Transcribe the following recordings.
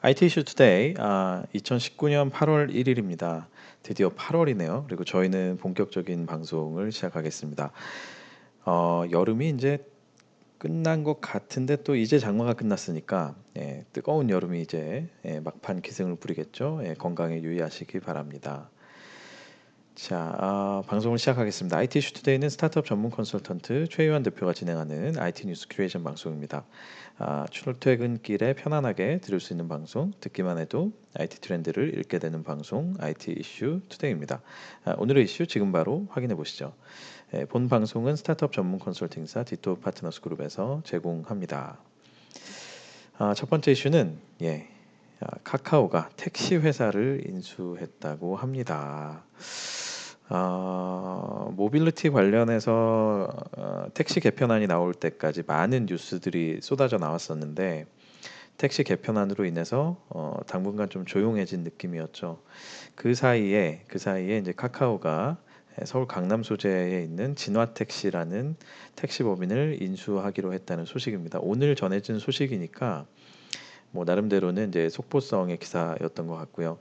IT 이슈 투데이 2019년 8월 1일입니다. 드디어 8월이네요. 그리고 저희는 본격적인 방송을 시작하겠습니다. 여름이 이제 끝난 것 같은데 또 이제 장마가 끝났으니까 뜨거운 여름이 이제 막판 기승을 부리겠죠. 건강에 유의하시기 바랍니다. 자, 방송을 시작하겠습니다. IT 이슈 투데이는 스타트업 전문 컨설턴트 최유한 대표가 진행하는 IT 뉴스 큐레이션 방송입니다. 출퇴근길에 편안하게 들을 수 있는 방송, 듣기만 해도 IT 트렌드를 읽게 되는 방송, IT 이슈 투데이입니다. 오늘의 이슈 지금 바로 확인해 보시죠. 본 방송은 스타트업 전문 컨설팅사 디토 파트너스 그룹에서 제공합니다. 첫 번째 이슈는 카카오가 택시 회사를 인수했다고 합니다. 모빌리티 관련해서 택시 개편안이 나올 때까지 많은 뉴스들이 쏟아져 나왔었는데 택시 개편안으로 인해서 당분간 좀 조용해진 느낌이었죠. 그 사이에 이제 카카오가 서울 강남 소재에 있는 진화택시라는 택시법인을 인수하기로 했다는 소식입니다. 오늘 전해진 소식이니까 뭐 나름대로는 이제 속보성의 기사였던 것 같고요.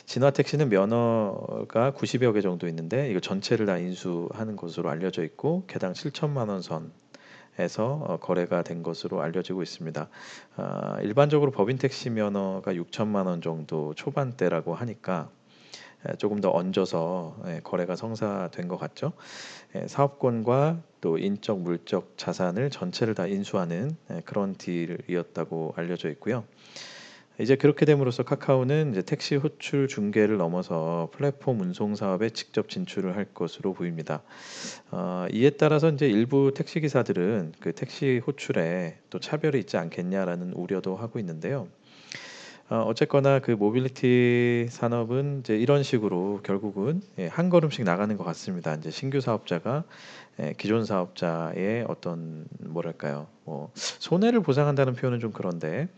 진화택시는 면허가 90여 개 정도 있는데 이거 전체를 다 인수하는 것으로 알려져 있고 개당 7천만 원 선에서 거래가 된 것으로 알려지고 있습니다. 일반적으로 법인 택시 면허가 6천만 원 정도 초반대라고 하니까 조금 더 얹어서 거래가 성사된 것 같죠. 사업권과 또 인적 물적 자산을 전체를 다 인수하는 그런 딜이었다고 알려져 있고요. 이제 그렇게 됨으로써 카카오는 이제 택시 호출 중개를 넘어서 플랫폼 운송 사업에 직접 진출을 할 것으로 보입니다. 이에 따라서 이제 일부 택시 기사들은 그 택시 호출에 또 차별이 있지 않겠냐라는 우려도 하고 있는데요. 어쨌거나 그 모빌리티 산업은 이제 이런 식으로 결국은 한 걸음씩 나가는 것 같습니다. 이제 신규 사업자가 기존 사업자의 어떤 뭐랄까요, 뭐 손해를 보상한다는 표현은 좀 그런데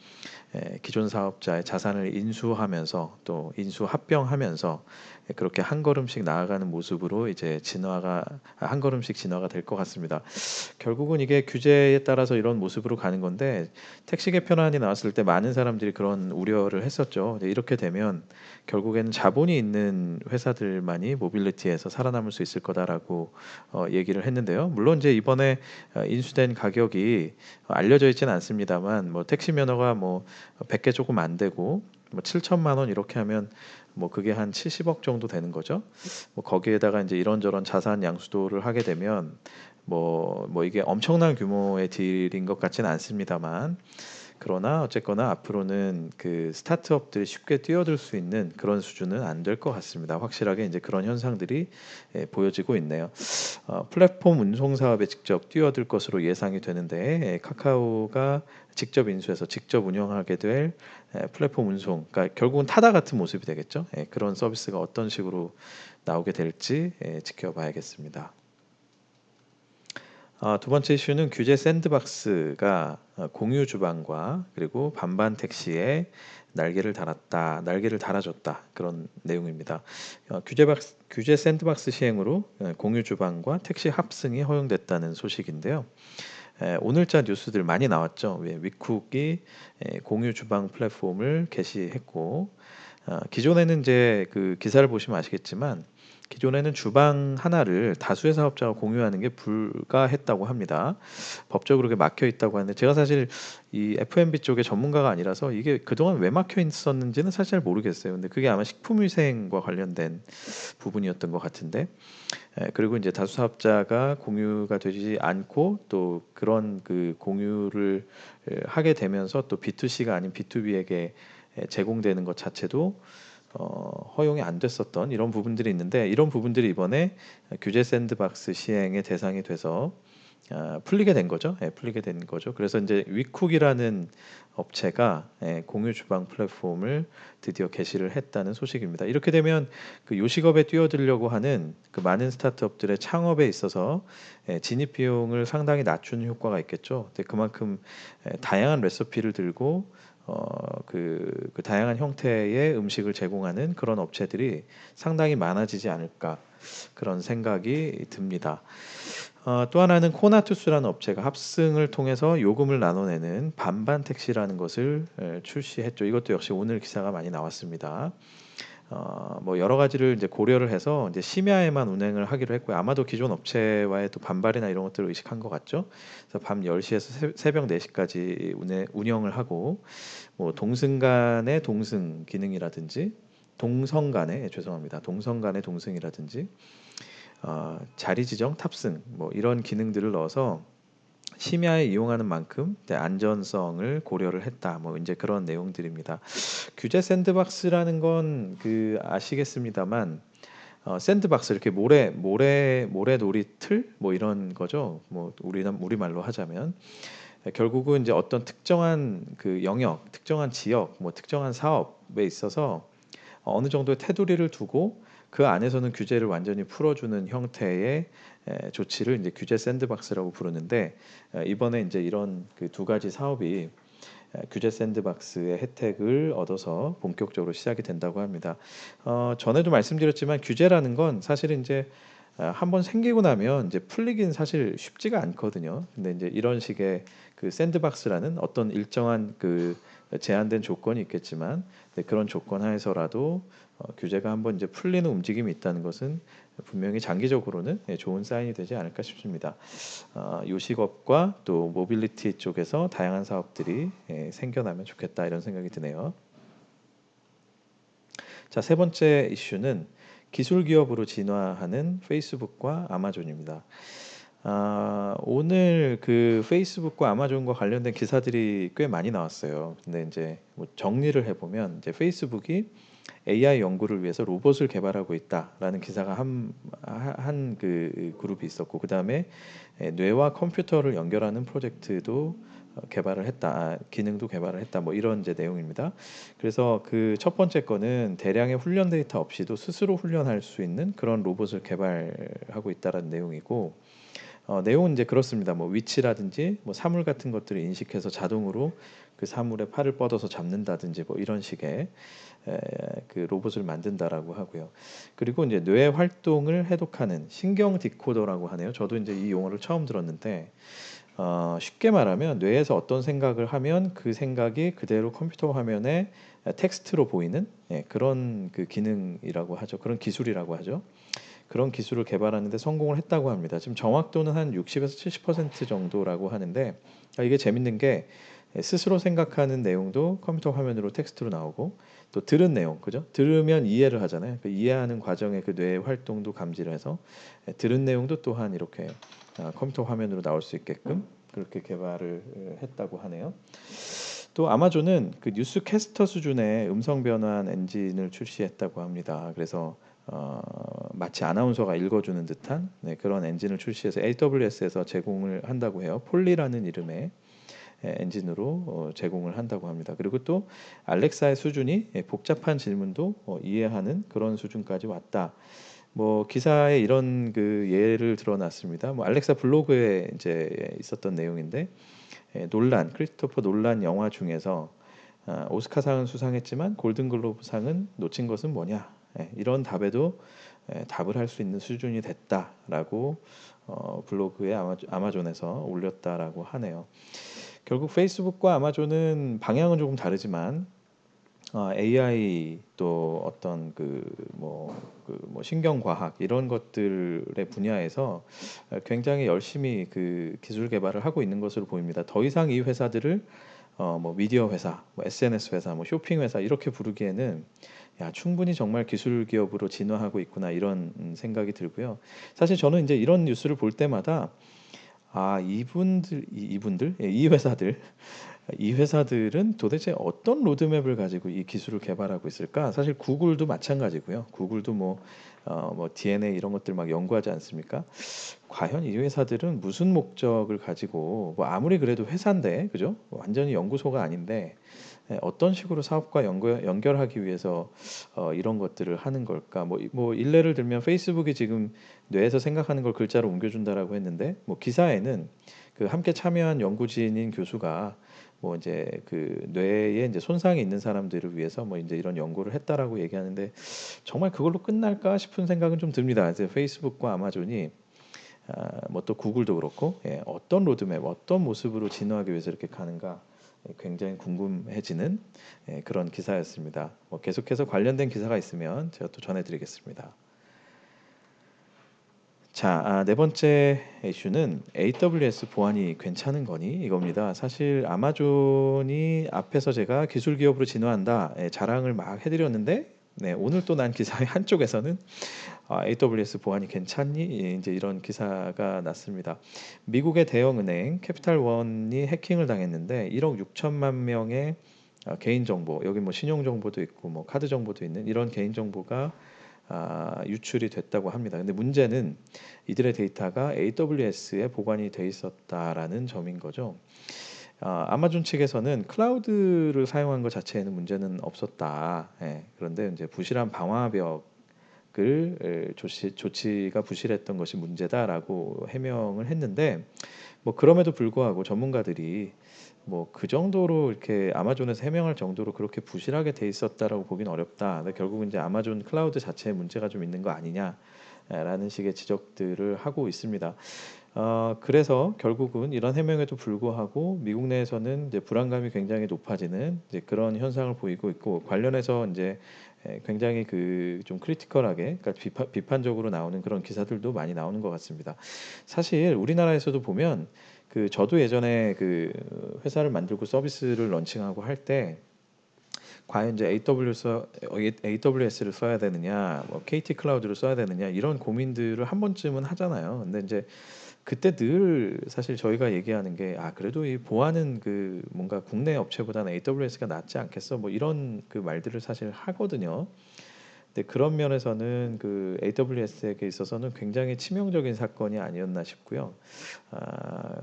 기존 사업자의 자산을 인수하면서 또 인수 합병하면서 그렇게 한 걸음씩 나아가는 모습으로 이제 진화가 한 걸음씩 진화가 될 것 같습니다. 결국은 이게 규제에 따라서 이런 모습으로 가는 건데 택시 개편안이 나왔을 때 많은 사람들이 그런 우려를 했었죠. 이렇게 되면 결국에는 자본이 있는 회사들만이 모빌리티에서 살아남을 수 있을 거다라고 얘기를 했는데요. 물론 이제 이번에 인수된 가격이 알려져 있지는 않습니다만 뭐 택시 면허가 뭐 100개 조금 안 되고 뭐 7천만 원 이렇게 하면 뭐 그게 한 70억 정도 되는 거죠. 뭐 거기에다가 이제 이런저런 자산 양수도를 하게 되면 뭐 이게 엄청난 규모의 딜인 것 같지는 않습니다만 그러나 어쨌거나 앞으로는 그 스타트업들이 쉽게 뛰어들 수 있는 그런 수준은 안 될 것 같습니다. 확실하게 이제 그런 현상들이 보여지고 있네요. 플랫폼 운송 사업에 직접 뛰어들 것으로 예상이 되는데 카카오가 직접 인수해서 직접 운영하게 될 플랫폼 운송, 그러니까 결국은 타다 같은 모습이 되겠죠. 그런 서비스가 어떤 식으로 나오게 될지 지켜봐야겠습니다. 두 번째 이슈는 규제 샌드박스가 공유 주방과 그리고 반반 택시에 날개를 달아줬다 그런 내용입니다. 규제 샌드박스 시행으로 공유 주방과 택시 합승이 허용됐다는 소식인데요. 오늘자 뉴스들 많이 나왔죠. 위쿡이 공유 주방 플랫폼을 개시했고 기존에는 이제 그 기사를 보시면 아시겠지만 기존에는 주방 하나를 다수의 사업자가 공유하는 게 불가했다고 합니다. 법적으로 그게 막혀 있다고 하는데 제가 사실 이 F&B 쪽의 전문가가 아니라서 이게 그동안 왜 막혀 있었는지는 사실 잘 모르겠어요. 근데 그게 아마 식품위생과 관련된 부분이었던 것 같은데 그리고 이제 다수 사업자가 공유가 되지 않고 또 그런 그 공유를 하게 되면서 또 B2C가 아닌 B2B에게 제공되는 것 자체도 허용이 안 됐었던 이런 부분들이 있는데 이런 부분들이 이번에 규제 샌드박스 시행의 대상이 돼서 풀리게 된 거죠. 풀리게 된 거죠. 그래서 이제 위쿡이라는 업체가 공유 주방 플랫폼을 드디어 개시를 했다는 소식입니다. 이렇게 되면 그 요식업에 뛰어들려고 하는 그 많은 스타트업들의 창업에 있어서 진입 비용을 상당히 낮추는 효과가 있겠죠. 근데 그만큼 다양한 레시피를 들고 그 다양한 형태의 음식을 제공하는 그런 업체들이 상당히 많아지지 않을까 그런 생각이 듭니다. 또 하나는 코나투스라는 업체가 합승을 통해서 요금을 나눠내는 반반 택시라는 것을 출시했죠. 이것도 역시 오늘 기사가 많이 나왔습니다. 뭐 여러 가지를 이제 고려를 해서 이제 심야에만 운행을 하기로 했고요. 아마도 기존 업체와의 또 반발이나 이런 것들을 의식한 것 같죠. 그래서 밤 10시에서 새벽 4시까지 운영을 하고 뭐 동승 간의 동승 기능이라든지 동성 간의 죄송합니다. 동성 간의 동승이라든지 자리 지정 탑승 뭐 이런 기능들을 넣어서 심야에 이용하는 만큼 안전성을 고려를 했다. 뭐 이제 그런 내용들입니다. 규제 샌드박스라는 건 그 아시겠습니다만 샌드박스 이렇게 모래놀이 틀 뭐 이런 거죠. 뭐 우리말로 하자면 결국은 이제 어떤 특정한 그 영역, 특정한 지역, 뭐 특정한 사업에 있어서 어느 정도의 테두리를 두고 그 안에서는 규제를 완전히 풀어주는 형태의 조치를 이제 규제 샌드박스라고 부르는데 이번에 이제 이런 그 두 가지 사업이 규제 샌드박스의 혜택을 얻어서 본격적으로 시작이 된다고 합니다. 전에도 말씀드렸지만 규제라는 건 사실 이제 한번 생기고 나면 이제 풀리긴 사실 쉽지가 않거든요. 근데 이제 이런 식의 그 샌드박스라는 어떤 일정한 그 제한된 조건이 있겠지만 그런 조건 하에서라도 규제가 한번 이제 풀리는 움직임이 있다는 것은 분명히 장기적으로는 좋은 사인이 되지 않을까 싶습니다. 요식업과 또 모빌리티 쪽에서 다양한 사업들이 생겨나면 좋겠다 이런 생각이 드네요. 자, 세 번째 이슈는 기술 기업으로 진화하는 페이스북과 아마존입니다. 오늘 그 페이스북과 아마존과 관련된 기사들이 꽤 많이 나왔어요. 근데 이제 뭐 정리를 해보면 이제 페이스북이 AI 연구를 위해서 로봇을 개발하고 있다라는 기사가 한 그 그룹이 있었고 그 다음에 뇌와 컴퓨터를 연결하는 프로젝트도 개발을 했다, 기능도 개발을 했다, 뭐 이런 이제 내용입니다. 그래서 그 첫 번째 거는 대량의 훈련 데이터 없이도 스스로 훈련할 수 있는 그런 로봇을 개발하고 있다라는 내용이고 내용은 이제 그렇습니다. 뭐 위치라든지 뭐 사물 같은 것들을 인식해서 자동으로 그 사물의 팔을 뻗어서 잡는다든지 뭐 이런 식의 그 로봇을 만든다라고 하고요. 그리고 이제 뇌 활동을 해독하는 신경 디코더라고 하네요. 저도 이제 이 용어를 처음 들었는데 쉽게 말하면 뇌에서 어떤 생각을 하면 그 생각이 그대로 컴퓨터 화면에 텍스트로 보이는 그런 그 기능이라고 하죠. 그런 기술이라고 하죠. 그런 기술을 개발하는데 성공을 했다고 합니다. 지금 정확도는 한 60에서 70% 정도라고 하는데 이게 재밌는 게 스스로 생각하는 내용도 컴퓨터 화면으로 텍스트로 나오고 또 들은 내용, 그죠? 들으면 이해를 하잖아요. 그 이해하는 과정에 그 뇌의 활동도 감지를 해서 들은 내용도 또한 이렇게 컴퓨터 화면으로 나올 수 있게끔 그렇게 개발을 했다고 하네요. 또 아마존은 그 뉴스캐스터 수준의 음성 변환 엔진을 출시했다고 합니다. 그래서 마치 아나운서가 읽어주는 듯한 그런 엔진을 출시해서 AWS에서 제공을 한다고 해요. 폴리라는 이름의 엔진으로 제공을 한다고 합니다. 그리고 또 알렉사의 수준이 복잡한 질문도 이해하는 그런 수준까지 왔다. 뭐 기사에 이런 그 예를 들어놨습니다. 뭐 알렉사 블로그에 이제 있었던 내용인데 크리스토퍼 놀란 영화 중에서 오스카상은 수상했지만 골든글로브상은 놓친 것은 뭐냐? 이런 답에도 답을 할 수 있는 수준이 됐다라고 블로그에 아마존에서 올렸다라고 하네요. 결국 페이스북과 아마존은 방향은 조금 다르지만 AI 또 어떤 뭐 신경과학 이런 것들의 분야에서 굉장히 열심히 그 기술 개발을 하고 있는 것으로 보입니다. 더 이상 이 회사들을 뭐 미디어 회사, 뭐 SNS 회사, 뭐 쇼핑 회사 이렇게 부르기에는 충분히 정말 기술 기업으로 진화하고 있구나 이런 생각이 들고요. 사실 저는 이제 이런 뉴스를 볼 때마다 이 회사들 이 회사들은 도대체 어떤 로드맵을 가지고 이 기술을 개발하고 있을까? 사실 구글도 마찬가지고요. 구글도 뭐 DNA 이런 것들 막 연구하지 않습니까? 과연 이 회사들은 무슨 목적을 가지고 뭐 아무리 그래도 회사인데 그죠? 완전히 연구소가 아닌데 어떤 식으로 사업과 연결하기 위해서 이런 것들을 하는 걸까? 뭐 일례를 들면 페이스북이 지금 뇌에서 생각하는 걸 글자로 옮겨준다라고 했는데 뭐 기사에는 그 함께 참여한 연구진인 교수가 뭐 이제 그 뇌에 이제 손상이 있는 사람들을 위해서 뭐 이제 이런 연구를 했다라고 얘기하는데 정말 그걸로 끝날까 싶은 생각은 좀 듭니다. 이제 페이스북과 아마존이 뭐 또 구글도 그렇고 어떤 로드맵, 어떤 모습으로 진화하기 위해서 이렇게 가는가 굉장히 궁금해지는 그런 기사였습니다. 뭐 계속해서 관련된 기사가 있으면 제가 또 전해드리겠습니다. 자, 네 번째 이슈는 AWS 보안이 괜찮은 거니 이겁니다. 사실 아마존이 앞에서 제가 기술 기업으로 진화한다 자랑을 막 해드렸는데 오늘 또 난 기사의 한쪽에서는 AWS 보안이 괜찮니? 이제 이런 기사가 났습니다. 미국의 대형 은행 캐피탈원이 해킹을 당했는데 1억 6천만 명의 개인 정보, 여기 뭐 신용 정보도 있고 뭐 카드 정보도 있는 이런 개인 정보가 유출이 됐다고 합니다. 근데 문제는 이들의 데이터가 AWS에 보관이 돼 있었다라는 점인 거죠. 아마존 측에서는 클라우드를 사용한 것 자체에는 문제는 없었다. 그런데 이제 부실한 방화벽을 조치가 부실했던 것이 문제다라고 해명을 했는데 뭐 그럼에도 불구하고 전문가들이 뭐 그 정도로 이렇게 아마존에서 해명할 정도로 그렇게 부실하게 돼 있었다라고 보기는 어렵다. 근데 결국은 이제 아마존 클라우드 자체에 문제가 좀 있는 거 아니냐라는 식의 지적들을 하고 있습니다. 그래서 결국은 이런 해명에도 불구하고 미국 내에서는 이제 불안감이 굉장히 높아지는 이제 그런 현상을 보이고 있고 관련해서 이제 굉장히 그 좀 크리티컬하게 그러니까 비판적으로 나오는 그런 기사들도 많이 나오는 것 같습니다. 사실 우리나라에서도 보면 그 저도 예전에 그 회사를 만들고 서비스를 런칭하고 할 때 과연 이제 AWS를 써야 되느냐, 뭐 KT 클라우드를 써야 되느냐 이런 고민들을 한 번쯤은 하잖아요. 근데 이제 그때 늘 사실 저희가 얘기하는 게 그래도 이 보안은 그 뭔가 국내 업체보다는 AWS가 낫지 않겠어 뭐 이런 그 말들을 사실 하거든요. 근데 그런 면에서는 그 AWS에게 있어서는 굉장히 치명적인 사건이 아니었나 싶고요.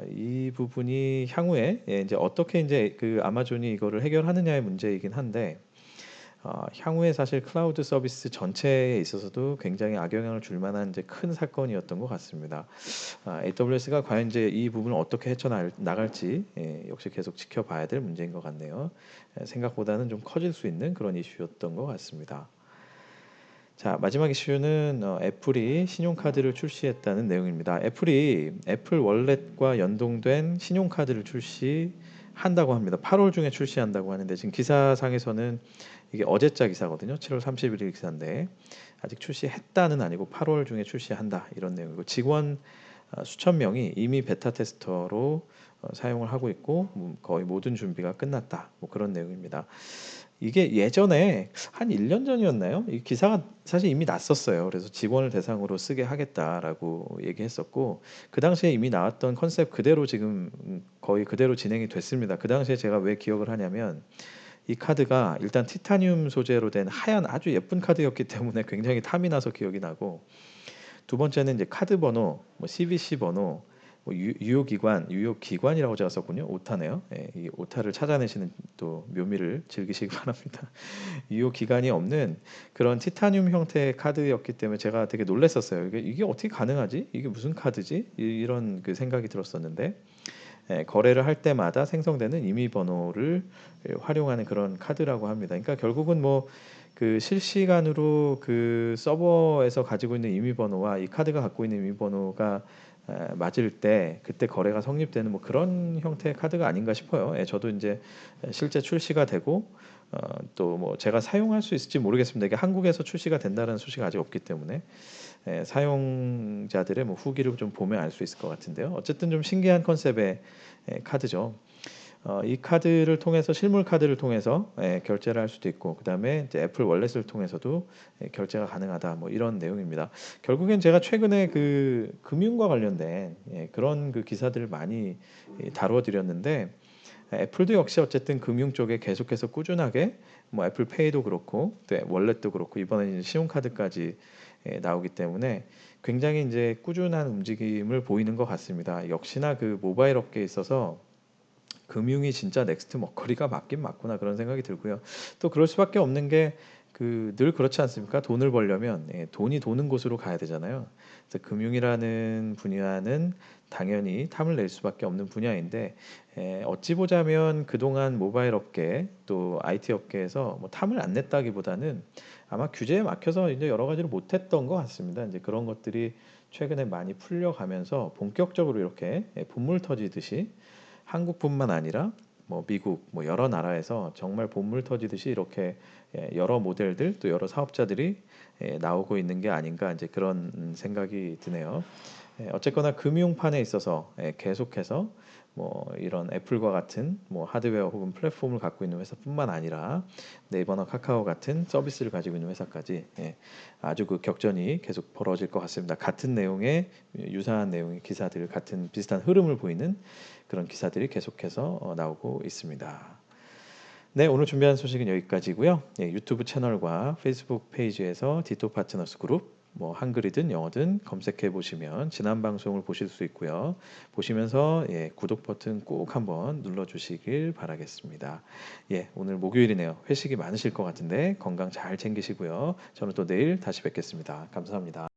이 부분이 향후에 이제 어떻게 이제 그 아마존이 이거를 해결하느냐의 문제이긴 한데 향후에 사실 클라우드 서비스 전체에 있어서도 굉장히 악영향을 줄 만한 이제 큰 사건이었던 것 같습니다. AWS가 과연 이제 이 부분을 어떻게 헤쳐나갈지 역시 계속 지켜봐야 될 문제인 것 같네요. 생각보다는 좀 커질 수 있는 그런 이슈였던 것 같습니다. 자, 마지막 이슈는 애플이 신용카드를 출시했다는 내용입니다. 애플이 애플 월렛과 연동된 신용카드를 출시한다고 합니다. 8월 중에 출시한다고 하는데 지금 기사상에서는 이게 어제자 기사거든요. 7월 31일 기사인데 아직 출시했다는 아니고 8월 중에 출시한다 이런 내용이고 직원 수천 명이 이미 베타 테스터로 사용을 하고 있고 거의 모든 준비가 끝났다. 뭐 그런 내용입니다. 이게 예전에 한 1년 전이었나요? 이 기사가 사실 이미 났었어요. 그래서 직원을 대상으로 쓰게 하겠다라고 얘기했었고 그 당시에 이미 나왔던 컨셉 그대로 지금 거의 그대로 진행이 됐습니다. 그 당시에 제가 왜 기억을 하냐면 이 카드가 일단 티타늄 소재로 된 하얀 아주 예쁜 카드였기 때문에 굉장히 탐이 나서 기억이 나고 두 번째는 이제 카드 번호, 뭐 CVC 번호, 뭐 유효기관이라고 제가 썼군요. 오타네요. 이 오타를 찾아내시는 또 묘미를 즐기시기 바랍니다. 유효기간이 없는 그런 티타늄 형태의 카드였기 때문에 제가 되게 놀랐었어요. 이게 어떻게 가능하지? 이게 무슨 카드지? 이런 그 생각이 들었었는데 거래를 할 때마다 생성되는 임의 번호를 활용하는 그런 카드라고 합니다. 그러니까 결국은 뭐 그 실시간으로 그 서버에서 가지고 있는 임의 번호와 이 카드가 갖고 있는 임의 번호가 맞을 때 그때 거래가 성립되는 뭐 그런 형태의 카드가 아닌가 싶어요. 저도 이제 실제 출시가 되고 또 뭐 제가 사용할 수 있을지 모르겠습니다. 이게 한국에서 출시가 된다는 소식이 아직 없기 때문에 사용자들의 뭐 후기를 좀 보면 알 수 있을 것 같은데요. 어쨌든 좀 신기한 컨셉의 카드죠. 이 카드를 통해서 실물 카드를 통해서 결제를 할 수도 있고 그다음에 이제 애플 월렛을 통해서도 결제가 가능하다 뭐 이런 내용입니다. 결국엔 제가 최근에 그 금융과 관련된 그런 그 기사들을 많이 다루어 드렸는데 애플도 역시 어쨌든 금융 쪽에 계속해서 꾸준하게 뭐 애플페이도 그렇고 또 월렛도 그렇고 이번에 신용카드까지 나오기 때문에 굉장히 이제 꾸준한 움직임을 보이는 것 같습니다. 역시나 그 모바일 업계에 있어서 금융이 진짜 넥스트 먹거리가 맞긴 맞구나 그런 생각이 들고요. 또 그럴 수밖에 없는 게 그 늘 그렇지 않습니까? 돈을 벌려면 돈이 도는 곳으로 가야 되잖아요. 그래서 금융이라는 분야는 당연히 탐을 낼 수밖에 없는 분야인데 어찌 보자면 그동안 모바일 업계 또 IT 업계에서 뭐 탐을 안 냈다기보다는 아마 규제에 막혀서 이제 여러 가지를 못했던 것 같습니다. 이제 그런 것들이 최근에 많이 풀려가면서 본격적으로 이렇게 본물 터지듯이 한국뿐만 아니라 뭐 미국 뭐 여러 나라에서 정말 본물 터지듯이 이렇게 여러 모델들 또 여러 사업자들이 나오고 있는 게 아닌가 이제 그런 생각이 드네요. 어쨌거나 금융판에 있어서 계속해서 뭐 이런 애플과 같은 뭐 하드웨어 혹은 플랫폼을 갖고 있는 회사뿐만 아니라 네이버나 카카오 같은 서비스를 가지고 있는 회사까지 아주 그 격전이 계속 벌어질 것 같습니다. 같은 내용의 유사한 내용의 기사들 같은 비슷한 흐름을 보이는 그런 기사들이 계속해서 나오고 있습니다. 네, 오늘 준비한 소식은 여기까지고요. 유튜브 채널과 페이스북 페이지에서 디토 파트너스 그룹 뭐 한글이든 영어든 검색해 보시면 지난 방송을 보실 수 있고요. 보시면서 구독 버튼 꼭 한번 눌러 주시길 바라겠습니다. 오늘 목요일이네요. 회식이 많으실 것 같은데 건강 잘 챙기시고요. 저는 또 내일 다시 뵙겠습니다. 감사합니다.